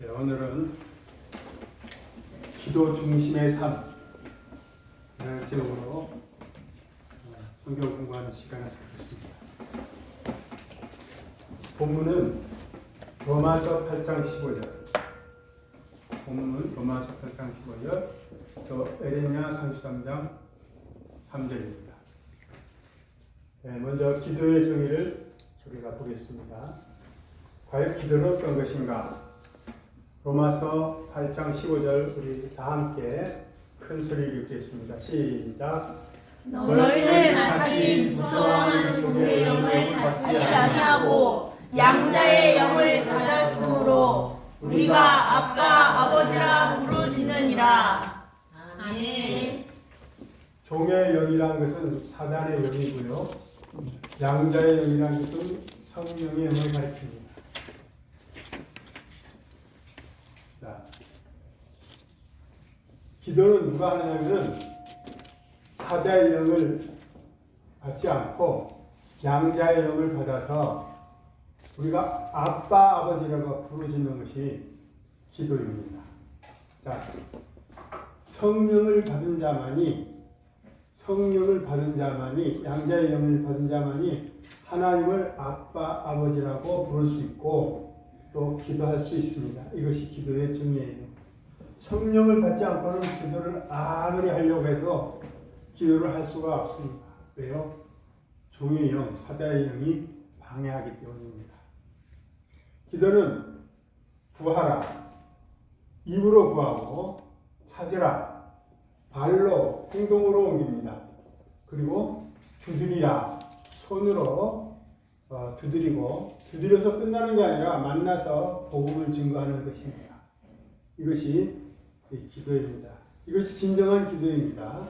네, 오늘은 기도 중심의 삶 제목으로 성경 공부하는 시간을 갖겠습니다. 본문은 로마서 8장 15절, 본문은 로마서 8장 15절, 또 에레미야 33장 3절입니다. 네, 먼저 기도의 정의를 우리가 보겠습니다. 과연 기도는 어떤 것인가? 로마서 8장 15절 우리 다 함께 큰 소리를 읽겠습니다. 시작. 너희는 다시 무서워하는 종의 영을 받지 아니하고 양자의 영을 받았으므로 우리가 아빠 아버지라 부르짖느니라. 아멘. 종의 영이라는 것은 사단의 영이고요. 양자의 영이라는 것은 성령의 영을 가리킵니다. 자, 기도는 누가 하냐면은 사자의 영을 받지 않고 양자의 영을 받아서 우리가 아빠 아버지라고 부르짖는 것이 기도입니다. 자, 성령을 받은 자만이 양자의 영을 받은 자만이 하나님을 아빠 아버지라고 부를 수 있고 또 기도할 수 있습니다. 이것이 기도의 정의예요. 성령을 받지 않고는 기도를 아무리 하려고 해도 기도를 할 수가 없습니다. 왜요? 종의 영, 사자의 영이 방해하기 때문입니다. 기도는 구하라, 입으로 구하고, 찾으라, 발로, 행동으로 옮깁니다. 그리고 두드리라, 손으로 두드리고, 두드려서 끝나는 게 아니라 만나서 복음을 증거하는 것입니다. 이것이 기도입니다. 이것이 진정한 기도입니다.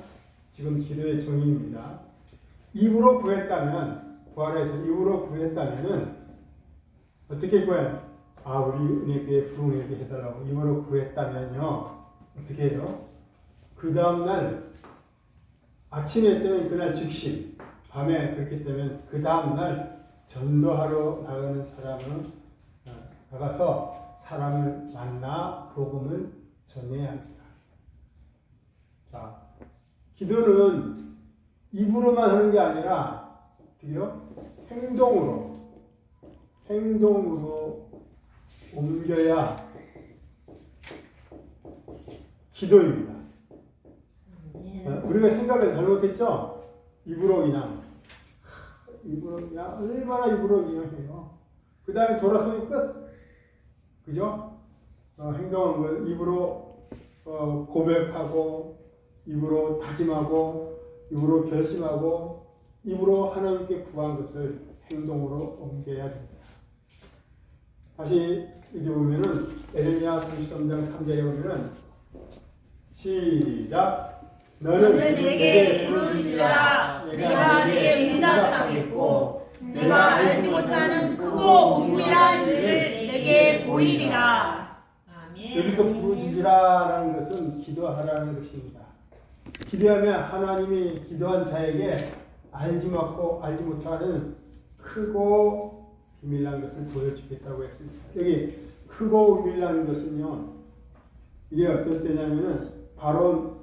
지금 기도의 정의입니다. 입으로 구했다면, 부활해서 입으로 구했다면은 어떻게 구해요? 우리 은혜교회 부흥회에 해달라고 입으로 구했다면요, 어떻게 해요? 그 다음날 아침에 때문에 그날 즉시, 밤에 그렇기 때문에 그 다음날 전도하러 나가는 사람은 나가서 사람을 만나 복음을 전해야 합니다. 자, 기도는 입으로만 하는 게 아니라 어떻게요? 행동으로 옮겨야 기도입니다. 우리가 생각을 잘못했죠? 입으로 그냥 얼마나 입으로 그냥 해요. 그 다음에 돌아서니 끝. 그죠? 행동하는 걸 입으로 고백하고, 입으로 다짐하고, 입으로 결심하고, 입으로 하나님께 구한 것을 행동으로 옮겨야 됩니다. 다시 여기 보면은 에레미야 33장 3절에 보면은 시작. 너는 내게 부르짖으라. 내가 내게 응답하겠고 내가 알지 못하는 크고 은밀한 일을 내게 보이리라. 아멘. 여기서 부르짖으라라는 것은 기도하라는 것입니다. 기도하면 하나님이 기도한 자에게 알지 못하는 크고 비밀난 것을 보여주겠다고 했습니다. 여기 크고 비밀난 것은요, 이게 어떤 때냐면은 바로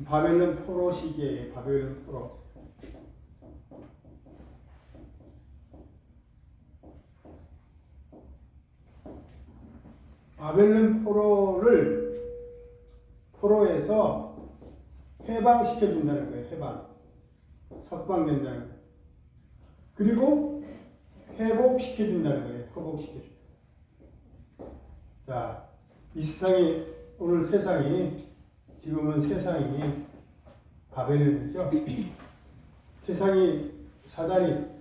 바벨론 포로 시기에 바벨론 포로. 바벨론 포로에서 해방시켜준다는 거예요. 석방된다는 거예요. 그리고 회복시켜준다는 거예요. 회복시켜준다. 자, 이 세상이, 오늘 지금은 세상이 바벨론이죠. 세상이 사단이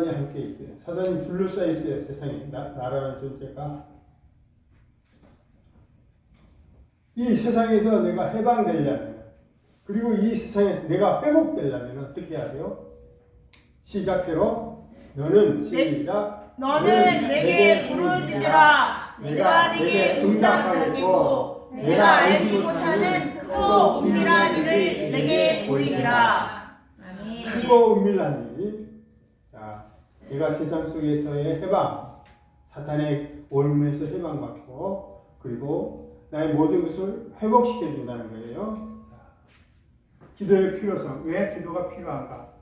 함께 있어요. 사단이 둘러싸여 있어요. 세상에 나라는 존재가. 이 세상에서 내가 해방되려면, 그리고 이 세상에서 내가 회복되려면 어떻게 해야 돼요? 시작 새로. 너는 내게 부르짖으라. 내가 내게 응답하겠고 내가 알지 못하는 크고 은밀한 일을 내게 보이리라. 크고 은밀한 일. 자, 내가 세상 속에서의 해방, 사탄의 올무에서 해방받고 그리고 나의 모든 것을 회복시켜 준다는 거예요. 기도의 필요성. 왜 기도가 필요한가?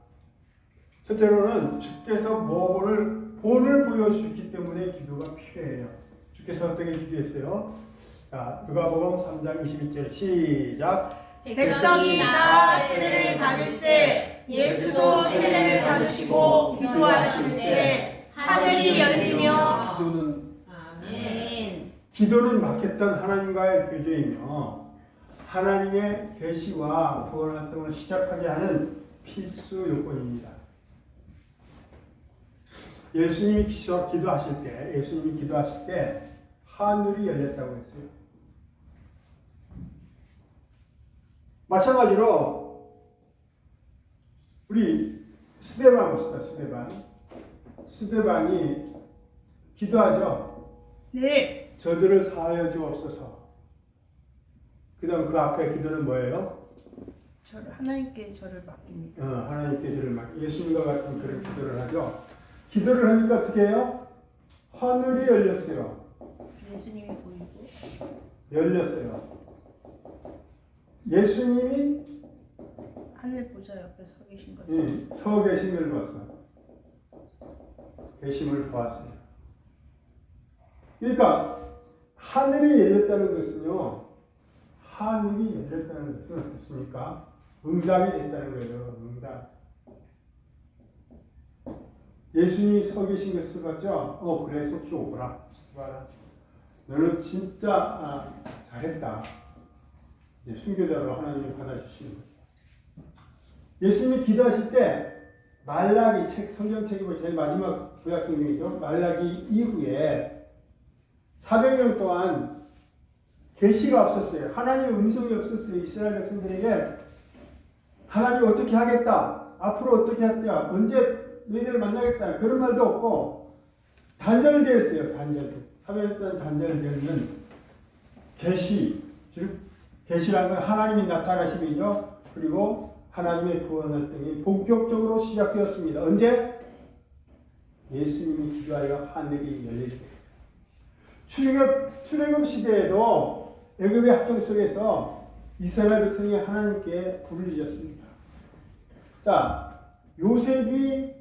첫째로는 주께서 본을 보여주셨기 때문에 기도가 필요해요. 주께서 어떻게 기도했어요? 자, 누가복음 3장 22절 시작. 백성이 다 세례를 받을세 예수도 세례를 받으시고 기도하실 때 하늘이 열리며 기도는 막혔던 하나님과의 교제이며 하나님의 계시와 구원 활동을 시작하게 하는 필수 요건입니다. 예수님이 기도하실 때 하늘이 열렸다고 했어요. 마찬가지로 우리 스데반 봅시다. 스데반이 기도하죠. 네. 저들을 사하여 주옵소서. 그다음 그 앞에 기도는 뭐예요? 하나님께 저를 맡깁니다. 하나님께 저를 예수님과 같은 그런 기도를 하죠. 기도를 하니까 어떻게 해요? 하늘이 열렸어요. 예수님이 보이고 열렸어요. 예수님이 하늘 보좌 옆에 서 계신 것을 서 계신 걸 봤어요. 계심을 보았어요. 그러니까 하늘이 열렸다는 것은요. 하늘이 열렸다는 것은 어떻습니까? 응답이 됐다는 거예요. 응답. 예수님이 서 계신 것을 봤죠? 그래 속히 오거라. 너는 진짜 잘했다. 순교자로 하나님이 받아주시는 거죠. 예수님이 기도하실 때 말라기 책, 성경책이고 제일 마지막 구약 성경이죠. 말라기 이후에 400년 동안 계시가 없었어요. 하나님의 음성이 없었어요. 이스라엘 백성들에게 하나님 어떻게 하겠다. 앞으로 어떻게 하겠다. 언제 너희들을 만나겠다. 그런 말도 없고 단절되었어요. 단절. 400년 동안 단절되는 계시. 즉 계시라는 건 하나님이 나타나심이죠. 그리고 하나님의 구원 활동이 본격적으로 시작되었습니다. 언제? 예수님이 기도하여 하늘이 열릴 때. 출애굽 시대에도 애굽의 합종 속에서 이스라엘 백성이 하나님께 부르짖었습니다. 자, 요셉이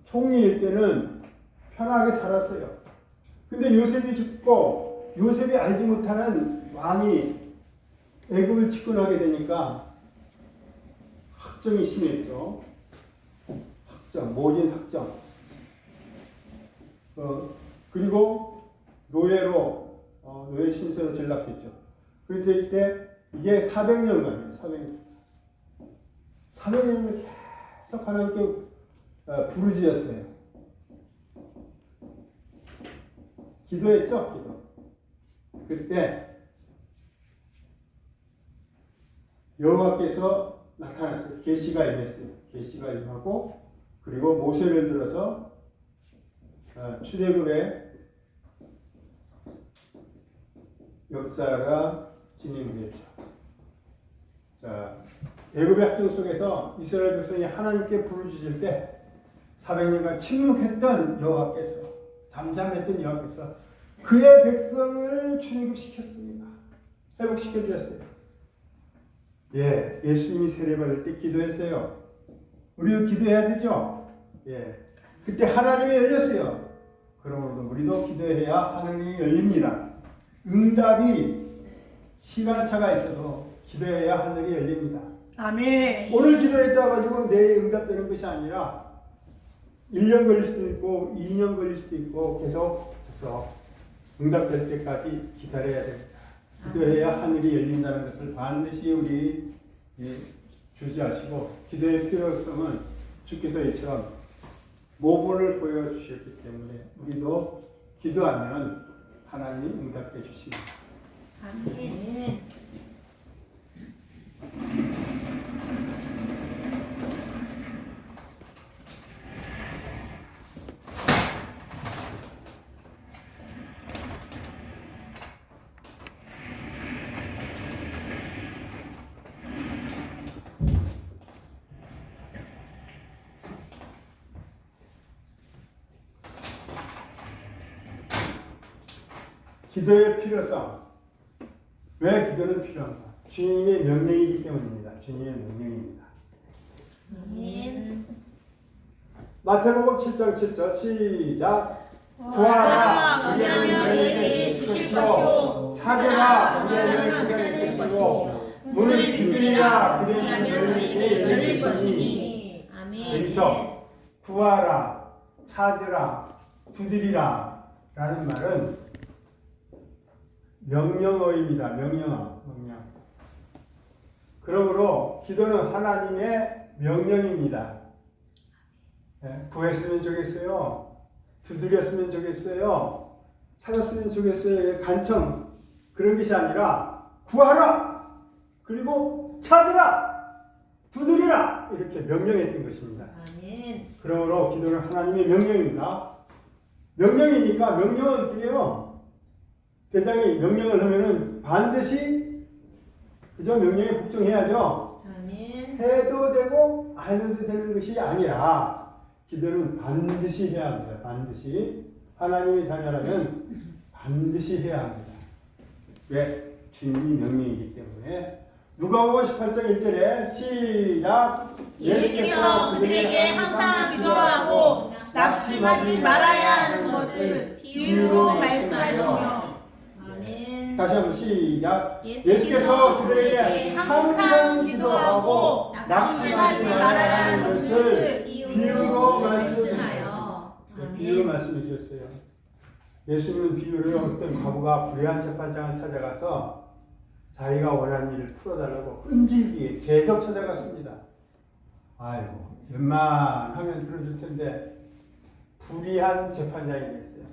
총리일 때는 편하게 살았어요. 근데 요셉이 죽고 요셉이 알지 못하는 왕이 애굽을 집권하게 되니까 학정이 심했죠. 모진 학정. 그리고 노예로 노예 신세로 전락했죠. 그럴 때 이게 400년간이에요. 400년을 계속 하나님께 부르짖었어요. 기도했죠. 기도. 그때 여호와께서 나타났어요. 계시가 임했어요. 계시가 임하고 그리고 모세를 들어서 출애굽의 역사가 진행되었죠. 자, 애굽의 합종 속에서 이스라엘 백성이 하나님께 부르짖을 때 400년간 침묵했던 여호와께서 잠잠했던 여호와께서 그의 백성을 출애굽시켰습니다. 회복시켜 주셨어요. 예수님이 세례받을 때 기도했어요. 우리도 기도해야 되죠? 그때 하나님이 열렸어요. 그러므로 우리도 기도해야 하늘이 열립니다. 응답이 시간차가 있어도 기도해야 하늘이 열립니다. 아멘. 오늘 기도했다 가지고 내일 응답되는 것이 아니라 1년 걸릴 수도 있고 2년 걸릴 수도 있고 계속해서 응답될 때까지 기다려야 됩니다. 기도해야 하늘이 열린다는 것을 반드시 우리 주지하시고 기도의 필요성은 주께서 이처럼 모본을 보여주셨기 때문에 우리도 기도하면 하나님이 응답해 주십니다. 아멘. 기도의 필요성. 왜 기도는 필요한가? 주님의 명령이기 때문입니다. 주님의 명령입니다. 아멘. 마태복음 7장 7절 시작. 구하라, 우리에게 너희에게 주실 것이요 것이요 찾으라, 우리에게 찾으라, 주실 것이고 문을 두드리라, 그리하면 너희에게 열릴 것이니. 아멘. 여기서 구하라, 찾으라, 두드리라 라는 말은 명령어입니다. 명령. 그러므로 기도는 하나님의 명령입니다. 구했으면 좋겠어요. 두드렸으면 좋겠어요. 찾았으면 좋겠어요. 간청 그런 것이 아니라 구하라, 그리고 찾으라, 두드리라 이렇게 명령했던 것입니다. 아멘. 그러므로 기도는 하나님의 명령입니다. 명령이니까 명령은 어떻게 해요? 대장이 명령을 하면은 반드시 그저 명령에 복종해야죠. 아멘. 해도 되고 안 해도 되는 것이 아니라 기도는 반드시 해야 합니다. 반드시 하나님의 자녀라면 반드시 해야 합니다. 왜? 주님이 명령이기 때문에. 누가복음 18장 1절에 시작. 예수께서 그들에게 항상 기도하고 낙심하지 말아야 하는 것을 비유로 말씀하시며. 아멘. 다시 한번 시작. 예수께서 그들에게 항상 기도하고 낙심하지 말아야 하는 것을 비유로 말씀하여. 비유로 말씀해 주셨어요. 예수님은 비유를 어떤 과부가 불의한 재판장을 찾아가서 자기가 원하는 일을 풀어달라고 끈질기게 계속 찾아갔습니다. 아이고 웬만하면 들어줄 텐데 불의한 재판장이 됐어요.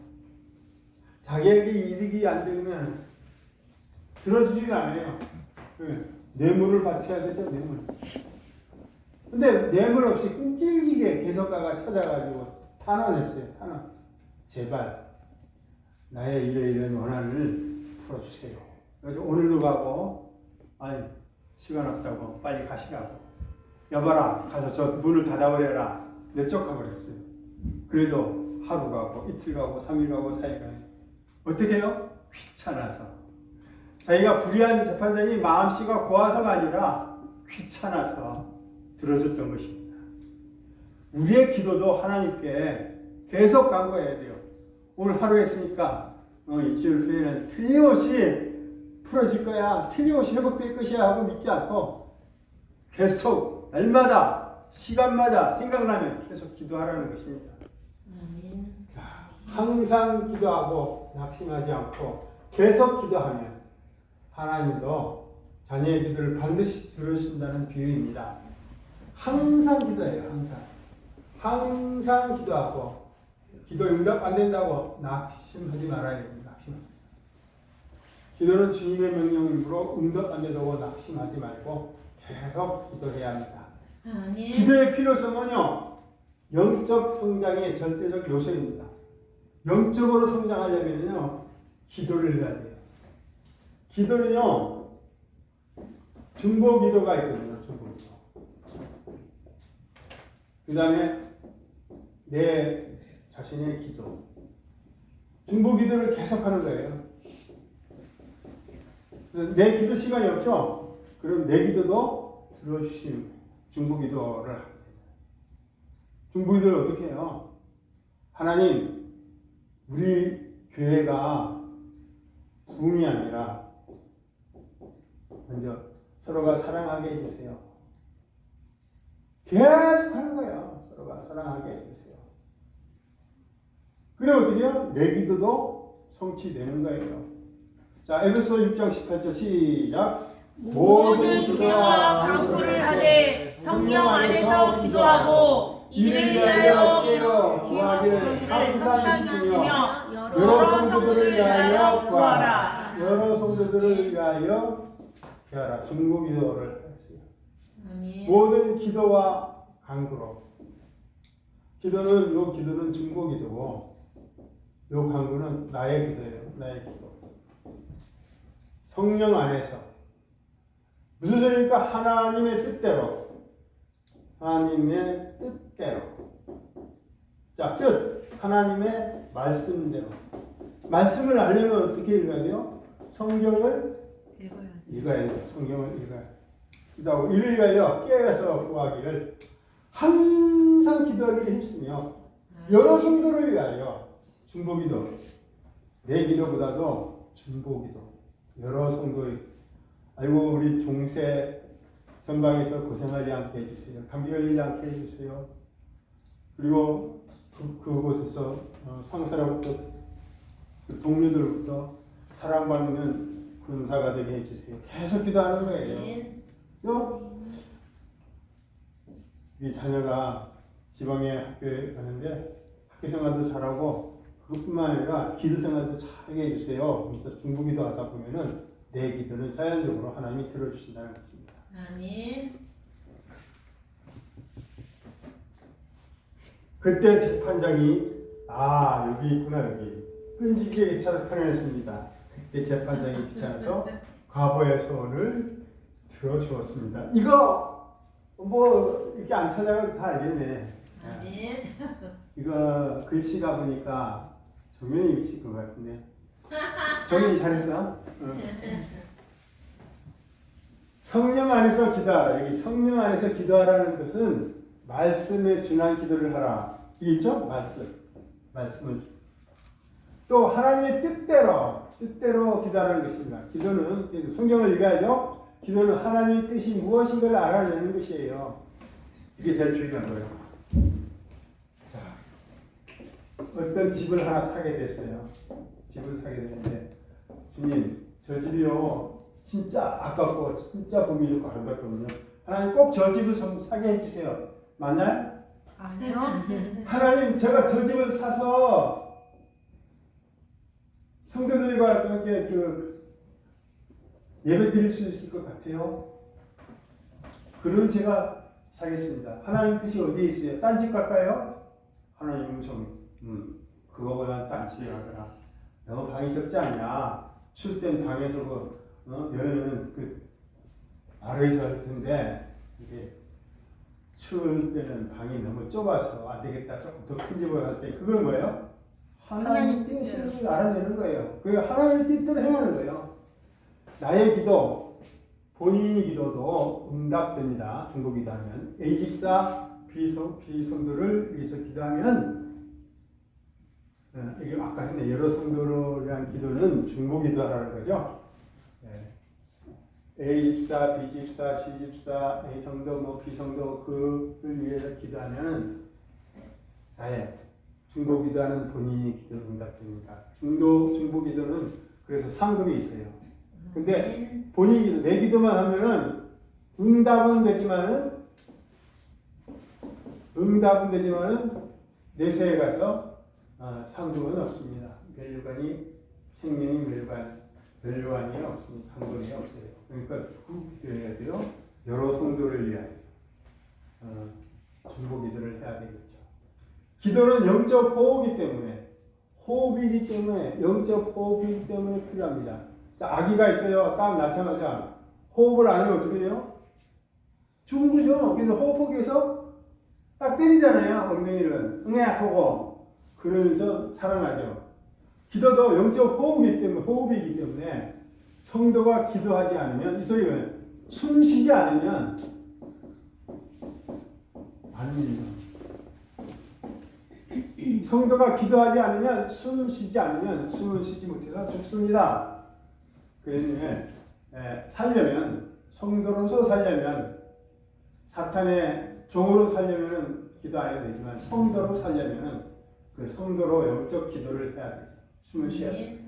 자기에게 이득이 안 되면 들어주질 않아요. 뇌물을 바쳐야 되죠, 뇌물. 근데 뇌물 없이 끈질기게 계속 가가 찾아가지고 탄원했어요. 탄원. 제발 나의 이런 원한을 풀어주세요. 그래서 오늘도 가고 아니 시간 없다고 빨리 가시라고. 여봐라 가서 저 문을 닫아버려라. 내쫓아버렸어요. 그래도 하루 가고 이틀 가고 3일 가고 4일 가고 어떻게 해요? 귀찮아서. 자기가 불의한 재판장이 마음씨가 고와서가 아니라 귀찮아서 들어줬던 것입니다. 우리의 기도도 하나님께 계속 간구해야 돼요. 오늘 하루 했으니까 일주일 후에는 틀림없이 풀어질 거야. 틀림없이 회복될 것이야 하고 믿지 않고 계속 날마다 시간마다 생각나면 계속 기도하라는 것입니다. 아멘. 항상 기도하고 낙심하지 않고 계속 기도하면 하나님도 자녀의 기도를 반드시 들으신다는 비유입니다. 항상 기도해요. 항상 기도하고 기도 응답 안 된다고 낙심하지 말아야 됩니다. 기도는 주님의 명령으로 응답 안 된다고 낙심하지 말고 계속 기도해야 합니다. 아멘. 기도의 필요성은요, 영적 성장의 절대적 요소입니다. 영적으로 성장하려면요, 기도를 해야 돼요. 기도는요, 중보 기도가 있거든요, 중보 기도. 그 다음에 내 자신의 기도. 중보 기도를 계속하는 거예요. 내 기도 시간이 없죠? 그럼 내 기도도 들어주시는 거예요. 중보 기도를 합니다. 중보 기도를 어떻게 해요? 하나님, 우리 교회가 붐이 아니라 먼저 서로가 사랑하게 해주세요. 계속 하는 거예요. 서로가 사랑하게 해주세요. 그래 어떻게 해요? 내 기도도 성취되는 거예요. 자, 에베소 6장 18절 시작. 모든 기도와 간구를 하되 성령 안에서 기도하고 이를 위하여 깨어 구하기를 항상 기도하며 여러 성도들을 위하여 구하라. 여러 성도들을 위하여 구하라. 중보 기도를 했어요. 아멘. 모든 기도와 간구로. 기도는 중보 기도고, 요 간구는 나의 기도예요. 나의 기도. 성령 안에서. 무슨 소리입니까? 하나님의 뜻대로. 하나님의 뜻대로. 자, 뜻. 하나님의 말씀대로. 말씀을 알려면 어떻게 읽어야 돼요? 성경을 읽어야 읽어야 돼요. 성경을 읽어야 돼요. 기도하고 이를 위하여 깨어서 구하기를 항상 기도하기를 힘쓰며 여러 성도를 위하여 중보기도 내 기도보다도 중보기도 여러 성도의 아이고 우리 종세 전방에서 고생하지 않게 해주세요. 감기 걸리지 않게 해주세요. 그리고 그곳에서 상사로부터 그 동료들부터 사랑받는 군사가 되게 해주세요. 계속 기도하는 거예요. 또 이 자녀가 지방의 학교에 가는데 학교 생활도 잘하고 그것뿐만 아니라 기도 생활도 잘하게 해주세요. 그래서 중보기도 하다 보면은 내 기도는 자연적으로 하나님이 들어주신다는 것입니다. 아멘. 그때 재판장이 여기 있구나 여기 끈질기게 찾아타냈습니다. 그때 재판장이 귀찮아서 과거의 소원을 들어주었습니다. 이거 뭐 이렇게 안 찾아가도 다 알겠네. 아멘. 이거 글씨가 보니까 정면이 글씨 그거 같은데. 정면이 잘했어? 응. 성령 안에서 기도하라. 여기 성령 안에서 기도하라는 것은 말씀에 준한 기도를 하라. 이게 있죠? 말씀을. 또 하나님의 뜻대로 기도하라는 것입니다. 기도는 그래서 성경을 읽어야죠. 기도는 하나님의 뜻이 무엇인가를 알아내는 것이에요. 이게 제일 중요한 거예요. 자, 어떤 집을 하나 사게 됐어요. 집을 사게 됐는데 주님, 저 집이요 진짜 아깝고 진짜 보기 좋고 아름답거든요. 하나님 꼭 저 집을 사게 해주세요. 맞나요? 아니요. 하나님 제가 저 집을 사서 성도들과 함께 예배 드릴 수 있을 것 같아요. 그럼 제가 사겠습니다. 하나님 뜻이 어디에 있어요? 딴 집 갈까요? 하나님 그거보다는 딴 집에 가거라. 너무 방이 적지 않냐? 추울 땐 방에서 여름에는 아래에서 할 텐데 이게 추울 때는 방이 너무 좁아서 안 되겠다. 조금 더 큰 집을 할 때 그건 뭐예요? 하나님 뜻을 알아내는 거예요. 그 하나님의 뜻대로 행하는 거예요. 나의 기도, 본인의 기도도 응답됩니다. 중보기도 하면 A집사 B성도를 위해서 기도하면 이게 아까 했네. 여러 성도를 위한 기도는 중보기도 하라는 거죠. A집사, B집사, C집사, A성도, B성도 그를 위해서 기도하면 나의 중보기도하는 본인이 기도 응답됩니다. 중보기도는 그래서 상급이 있어요. 근데 본인 기도, 내 기도만 하면은 응답은 되지만은 내세에 가서 상급은 없습니다. 멸류관이 생명이 멸류관이 없습니다. 상급이 없어요. 그러니까 그 기도해야 돼요. 여러 성도를 위하여 중보기도를 해야 되겠죠. 기도는 영적 호흡이기 때문에 영적 호흡이기 때문에 필요합니다. 자, 아기가 있어요. 딱 낳자마자 호흡을 안 하면 어떻게 돼요? 죽은 거죠. 그래서 호흡하기 위해서 딱 때리잖아요. 엉덩이를 하고 그러면서 살아나죠. 기도도 영적 호흡이기 때문에 성도가 기도하지 않으면 이 소리는 숨 쉬지 않으면 아닙니다. 성도가 기도하지 않으면 숨을 쉬지 못해서 죽습니다. 그래서 성도로서 살려면 사탄의 종으로 살려면 기도 안 해도 되지만 성도로 살려면 그 성도로 영적 기도를 해야 돼요. 숨을 쉬어야 돼요.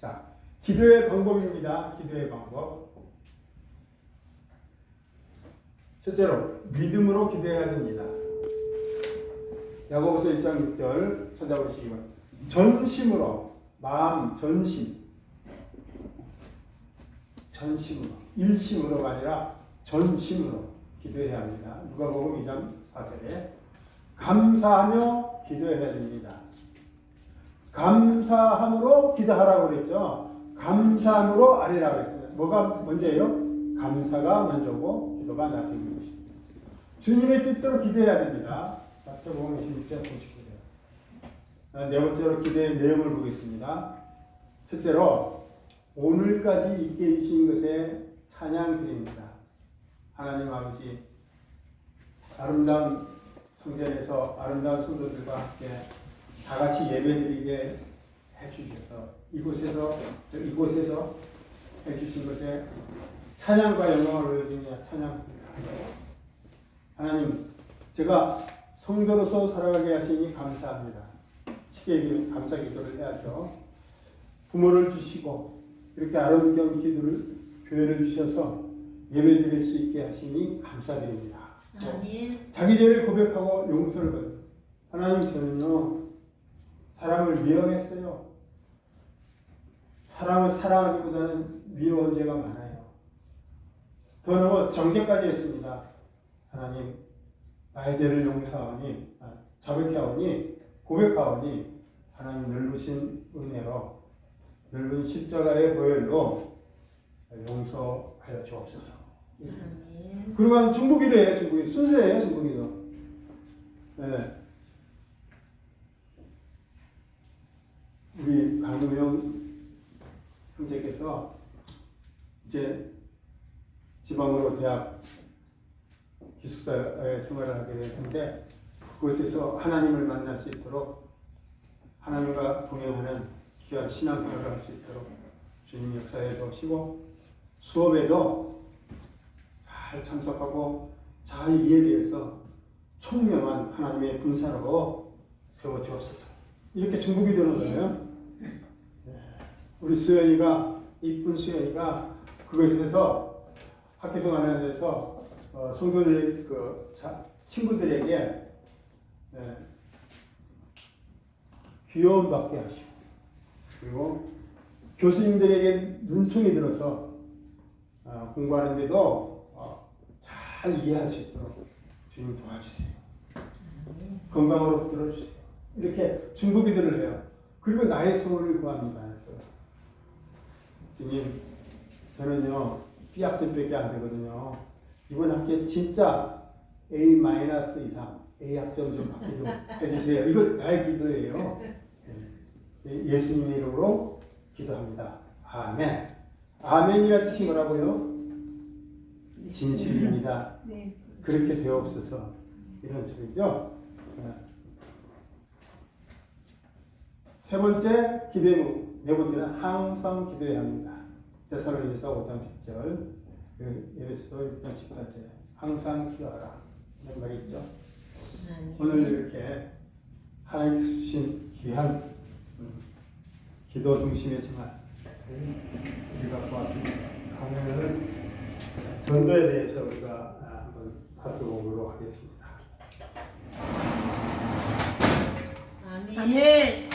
자, 기도의 방법입니다. 기도의 방법. 첫째로 믿음으로 기도해야 됩니다. 야고보서 1장 6절 찾아보시기 바랍니다. 전심으로 마음 전심으로 일심으로가 아니라 전심으로 기도해야 합니다. 누가복음 2장 4절에 감사하며 기도해야 됩니다. 감사함으로 기도하라고 그랬죠. 감사함으로 아뢰라고 했습니다. 뭐가 먼저예요? 감사가 먼저고 기도가 나중인 것입니다. 주님의 뜻대로 기도해야 됩니다. 마태복음 26장 99절. 네 번째로 기도의 내용을 보겠습니다. 첫째로 오늘까지 있게 해주신 것에 찬양드립니다. 하나님 아버지, 아름다운 성전에서 아름다운 성도들과 함께 다 같이 예배드리게 해주셔서 이곳에서 해주신 것에 찬양과 영광을 올려드리며 찬양합니다. 하나님, 제가 성도로서 살아가게 하시니 감사합니다. 쉽게 감사 기도를 해야죠. 부모를 주시고 이렇게 아름다운 기도를 교회를 주셔서 예배드릴 수 있게 하시니 감사드립니다. 아멘. 자기 죄를 고백하고 용서를 받는 하나님, 저는요 사람을 미워했어요. 사람을 사랑하기보다는 미워한 죄가 많아요. 더 넘어 정죄까지 했습니다. 하나님, 나의 죄를 용서하오니 자백하오니 고백하오니 하나님 넓으신 은혜로 넓은 십자가의 보혈로 용서하여 주옵소서. 아멘. 그러면 중보기도예요. 중보기도 순서예요. 중보기도. 네. 우리 강동영 형제께서 이제 지방으로 대학 기숙사에 생활을 하게 됐는데 그곳에서 하나님을 만날 수 있도록 하나님과 동행하는 귀한 신앙생활을 할 수 있도록 주님 역사에 도우시고 수업에도 잘 참석하고 잘 이해되어서 총명한 하나님의 군사로 세워주옵소서. 이렇게 중보기도는 거예요. 우리 수연이가 이쁜 수연이가 그것에서 학교 생활하면서 성도들 친구들에게 귀여움 받게 하시고 그리고 교수님들에게 눈총이 들어서 공부하는데도 잘 이해할 수 있도록 주님 도와주세요. 건강으로 들어주세요. 이렇게 중보기도를 해요. 그리고 나의 소원을 구합니다. 주님, 저는요 B학점밖에 안 되거든요. 이번 학기에 진짜 A- 이상 A 학점 좀 받게 좀 해주세요. 이거 나의 기도예요. 예수님의 이름으로 기도합니다. 아멘. 아멘이라는 뜻이 뭐라고요? 진실입니다. 그렇게 되옵소서. 이런 소리죠. 세 번째 기도의 네 번째는 항상 기도해야 합니다. 데살로니가서 5장 10절, 에베소 6장 18절 항상 기도하라 이런 말이 있죠. 오늘 이렇게 하나님 주신 귀한 기도 중심의 생활 우리가 보았습니다. 오늘 전도에 대해서 우리가 한번 살펴보도록 하겠습니다. 아멘. 아멘.